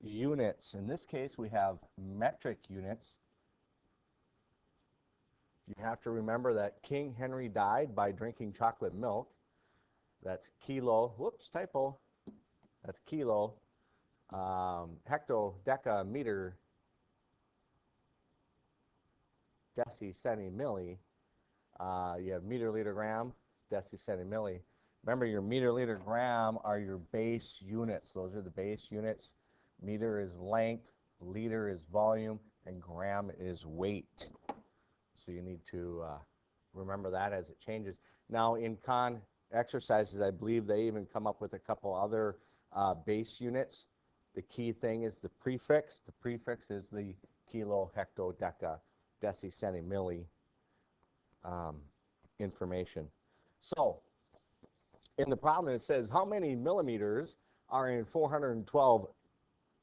units. In this case, we have metric units. You have to remember that King Henry died by drinking chocolate milk. That's kilo. Whoops, typo. That's kilo. Hecto, deca, meter, deci, centi, milli. You have meter, liter, gram, deci, centi, milli. Remember, your meter, liter, gram are your base units. Those are the base units. Meter is length, liter is volume, and gram is weight. So you need to remember that as it changes. Now, in con exercises, I believe they even come up with a couple other base units. The key thing is the prefix. The prefix is the kilo, hecto, deca, deci, centi, milli information. So, in the problem, it says how many millimeters are in 412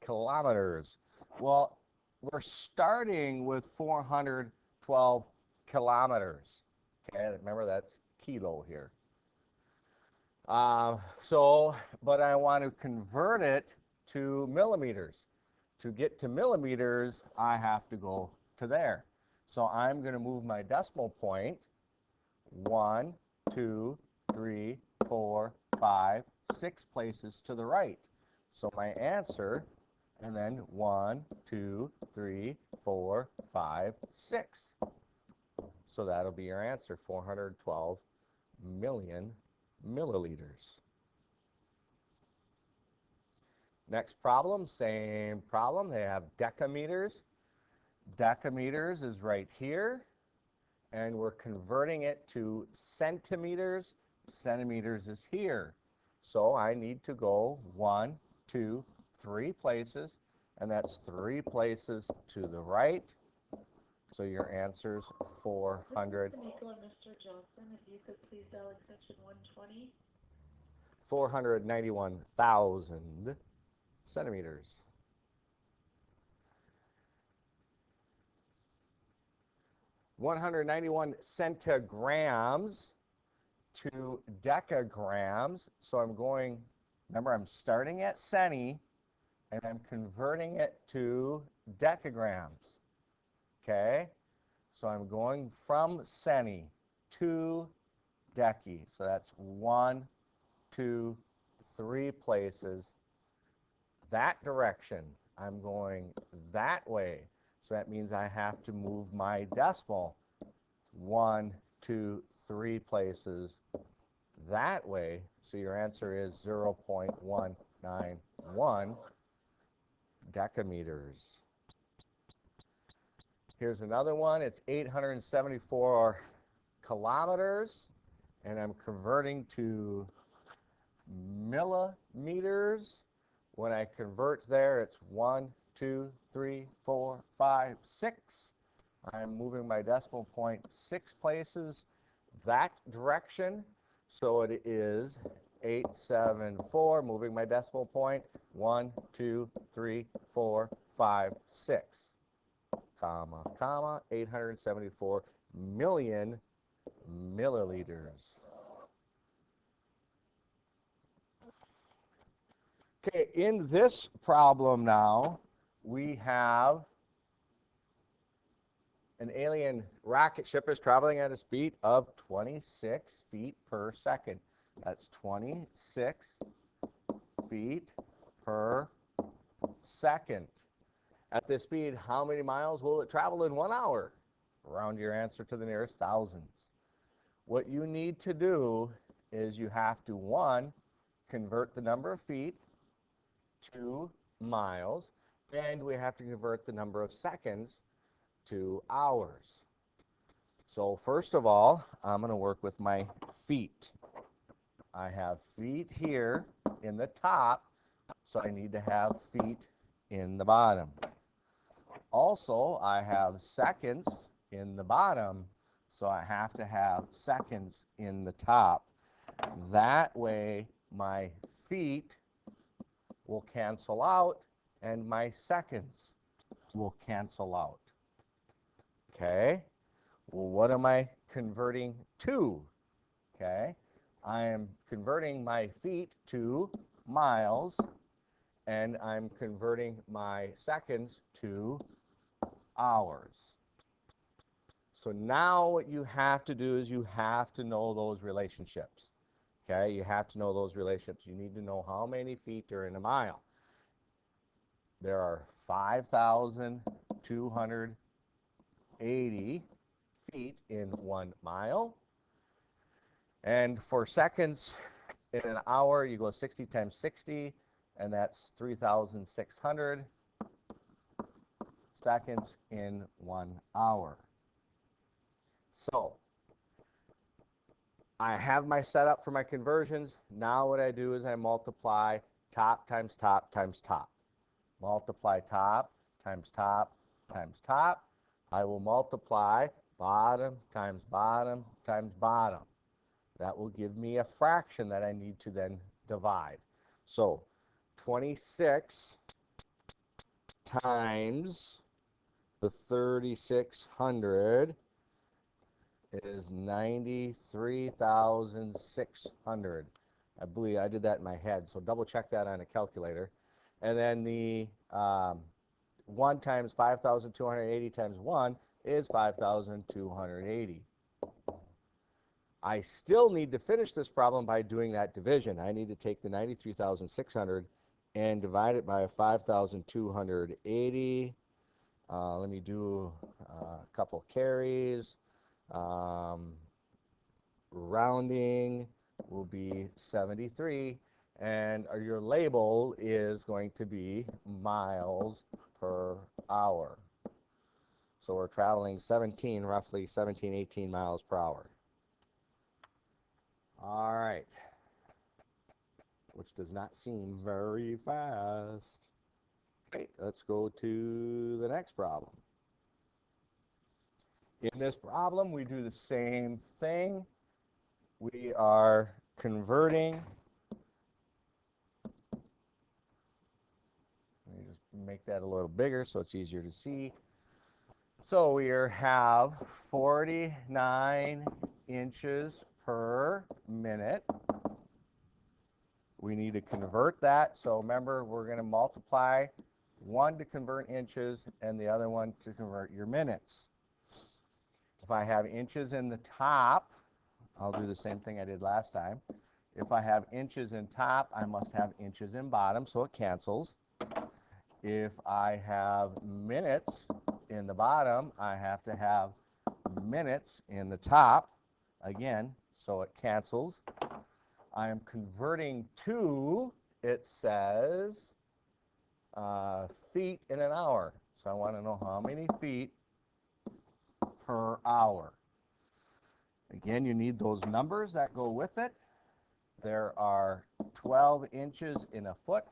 kilometers? Well, we're starting with 412 kilometers. Okay, remember that's kilo here. But I want to convert it to millimeters. To get to millimeters, I have to go to there. So I'm going to move my decimal point 1, 2, 3, 4, 5, 6 places to the right. So my answer, and then 1, 2, 3, 4, 5, 6. So that'll be your answer, 412 million milliliters. Next problem, same problem. They have decameters. Decameters is right here, and we're converting it to centimeters. Centimeters is here. So I need to go 1, 2, 3 places, and that's 3 places to the right. So your answer's 400. Nicola, Mr. Johnson, if you could please dial extension 120. 491,000 centimeters. 191 centigrams to decagrams. So I'm going, remember, I'm starting at centi, and I'm converting it to decagrams. Okay? So I'm going from centi to deci. So that's 1, 2, 3 places. That direction, I'm going that way. So that means I have to move my decimal 1, 2, 3 places that way. So your answer is 0.191 decameters. Here's another one. It's 874 kilometers, and I'm converting to millimeters. When I convert there, it's 1, 2, 3, 4, 5, 6. I'm moving my decimal point 6 places that direction. So it is 874, moving my decimal point 1, 2, 3, 4, 5, 6. Comma, comma, 874 million milliliters. Okay, in this problem now, we have an alien rocket ship is traveling at a speed of 26 feet per second. That's 26 feet per second. At this speed, how many miles will it travel in 1 hour? Round your answer to the nearest thousands. What you need to do is you have to, 1, convert the number of feet to miles, and we have to convert the number of seconds to hours. So first of all, I'm going to work with my feet. I have feet here in the top, so I need to have feet in the bottom. Also, I have seconds in the bottom, so I have to have seconds in the top. That way, my feet will cancel out, and my seconds will cancel out. Okay? Well, what am I converting to? Okay? I am converting my feet to miles, and I'm converting my seconds to hours. So now what you have to do is you have to know those relationships. Okay, you have to know those relationships. You need to know how many feet are in a mile. There are 5,280 feet in 1 mile. And for seconds in an hour, you go 60 times 60, and that's 3,600 seconds in 1 hour. So I have my setup for my conversions. Now what I do is I multiply top times top times top. Multiply top times top times top. I will multiply bottom times bottom times bottom. That will give me a fraction that I need to then divide. So 26 times the 3,600 is 93,600. I believe I did that in my head, so double check that on a calculator. And then the 1 times 5,280 times 1 is 5,280. I still need to finish this problem by doing that division. I need to take the 93,600 and divide it by 5,280. Let me do a couple carries. Rounding will be 73, and your label is going to be miles per hour. So we're traveling roughly 17, 18 miles per hour. All right, which does not seem very fast. Okay, let's go to the next problem. In this problem, we do the same thing. We are converting. Let me just make that a little bigger so it's easier to see. So we have 49 inches per minute. We need to convert that. So remember, we're going to multiply one to convert inches and the other one to convert your minutes. If I have inches in the top, I'll do the same thing I did last time. If I have inches in top, I must have inches in bottom, so it cancels. If I have minutes in the bottom, I have to have minutes in the top, again, so it cancels. I am converting to, it says, feet in an hour. So I want to know how many feet per hour. Again, you need those numbers that go with it. There are 12 inches in a foot,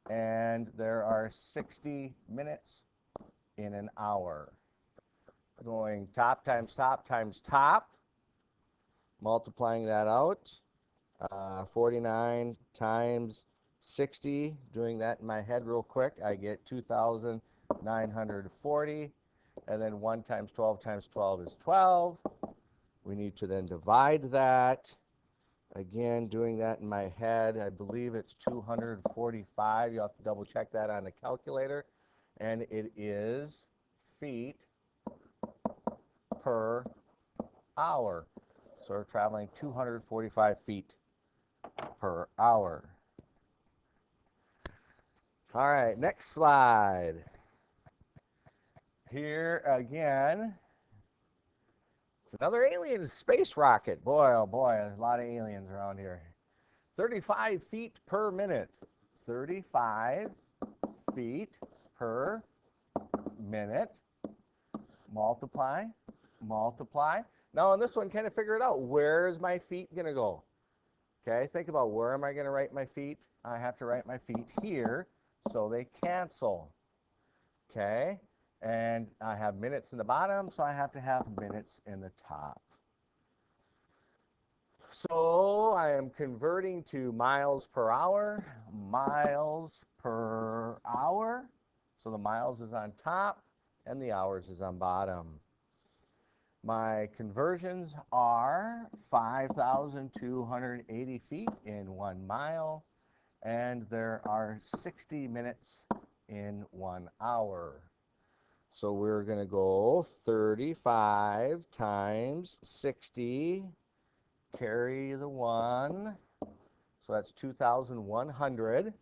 and there are 60 minutes in an hour. Going top times top times top, multiplying that out, 49 times 60, doing that in my head real quick, I get 2,940, and then 1 times 12 times 12 is 12. We need to then divide that. Again, doing that in my head, I believe it's 245. You'll have to double check that on the calculator. And it is feet per hour. So we're traveling 245 feet per hour. All right, next slide. Here again, it's another alien space rocket. Boy, oh boy, there's a lot of aliens around here. 35 feet per minute. 35 feet per minute. Multiply, multiply. Now on this one, kind of figure it out. Where's my feet going to go? Okay, think about where am I going to write my feet? I have to write my feet here, so they cancel. Okay, and I have minutes in the bottom, so I have to have minutes in the top. So I am converting to miles per hour, miles per hour. So the miles is on top and the hours is on bottom. My conversions are 5,280 feet in 1 mile and there are 60 minutes in 1 hour. So we're going to go 35 times 60, carry the 1, so that's 2,100,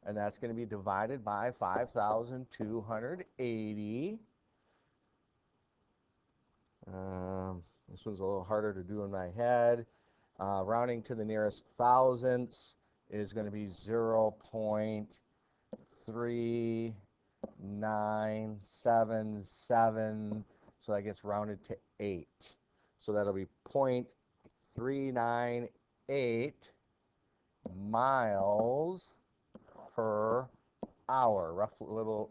and that's going to be divided by 5,280. This one's a little harder to do in my head. Rounding to the nearest thousandths is going to be 0.3977, so that gets rounded to 8. So that'll be 0.398 miles per hour, roughly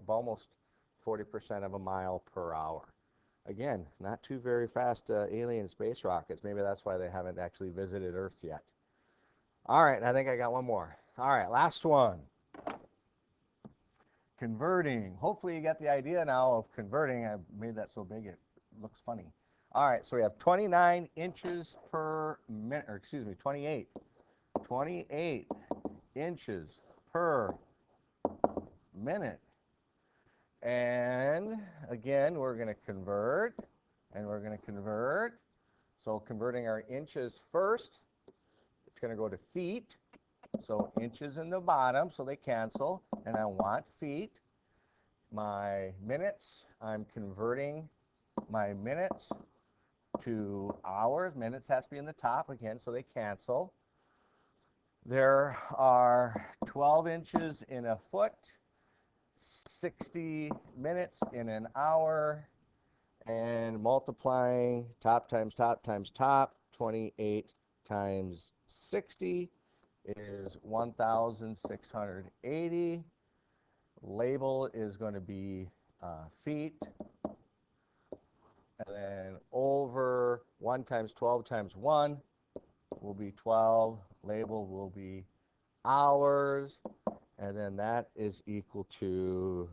almost 40% of a mile per hour. Again, not two very fast alien space rockets. Maybe that's why they haven't actually visited Earth yet. All right, I think I got one more. All right, last one. Converting. Hopefully you got the idea now of converting. I made that so big it looks funny. All right, so we have 29 inches per minute, or excuse me, 28 inches per minute. And again, we're going to convert, and we're going to convert. So converting our inches first, it's going to go to feet. So inches in the bottom, so they cancel, and I want feet. My minutes, I'm converting my minutes to hours. Minutes has to be in the top again, so they cancel. There are 12 inches in a foot, 60 minutes in an hour, and multiplying top times top times top, 28 times 60 is 1,680. Label is going to be feet, and then over 1 times 12 times 1 will be 12. Label will be hours, and then that is equal to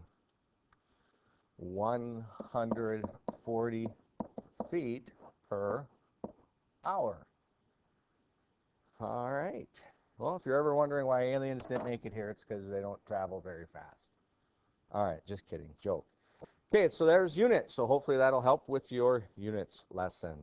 140 feet per hour. All right. Well, if you're ever wondering why aliens didn't make it here, it's because they don't travel very fast. All right, just kidding, joke. Okay, so there's units. So hopefully that'll help with your units lesson.